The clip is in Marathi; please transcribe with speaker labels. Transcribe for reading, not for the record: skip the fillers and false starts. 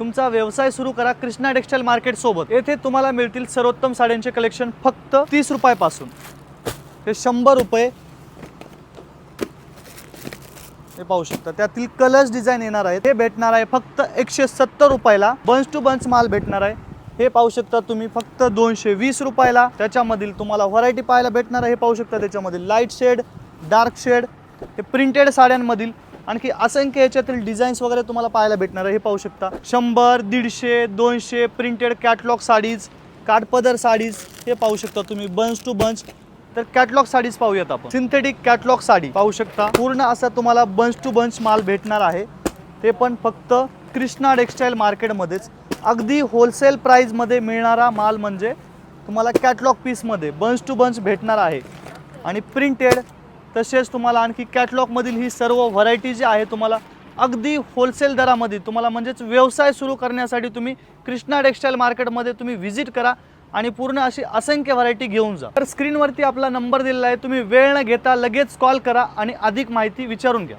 Speaker 1: तुमचा व्यवसाय सुरू करा कृष्णा टेक्सटाईल मार्केट सोबत। येथे तुम्हाला मिळतील सर्वोत्तम साड्यांचे कलेक्शन फक्त 30 रुपयापासून ते 100 रुपये। हे पाहू शकता, त्यातील कलर्स डिझाइन येणार आहेत। हे भेटणार आहे फक्त 170 रुपयाला। बंच टू बंच माल भेटणार आहे। हे पाहू शकता तुम्ही फक्त 220 रुपयाला। त्याच्यामधील तुम्हाला व्हरायटी पाहायला भेटणार आहे। हे पाहू शकता, त्याच्यामध्ये लाईट शेड, डार्क शेड, हे प्रिंटेड साड्यांमधील आणखी असंख्य याच्यातील डिझाईन्स वगैरे तुम्हाला पाहायला भेटणार आहे। हे पाहू शकता 100, 150, 200 प्रिंटेड कॅटलॉग साडीज, काठपदर साडीज। हे पाहू शकता तुम्ही बंच टू बंच। तर कॅटलॉग साडीज पाहूयात आपण। सिंथेटिक कॅटलॉग साडी पाहू शकता, पूर्ण असा तुम्हाला बंच टू बंच माल भेटणार आहे। ते पण फक्त कृष्णा टेक्सटाईल मार्केटमध्येच अगदी होलसेल प्राइसमध्ये मिळणारा माल, म्हणजे तुम्हाला कॅटलॉग पीसमध्ये बंच टू बंच भेटणार आहे। आणि प्रिंटेड तसेच तुम्हाला आणखी कॅटलॉगमधील ही सर्व व्हरायटी जी आहे तुम्हाला अगदी होलसेल दरामध्ये तुम्हाला, म्हणजेच व्यवसाय सुरू करण्यासाठी तुम्ही कृष्णा टेक्सटाईल मार्केटमध्ये तुम्ही व्हिजिट करा आणि पूर्ण अशी असंख्य व्हरायटी घेऊन जा। तर स्क्रीनवरती आपला नंबर दिलेला आहे, तुम्ही वेळ न घेता लगेच कॉल करा आणि अधिक माहिती विचारून घ्या।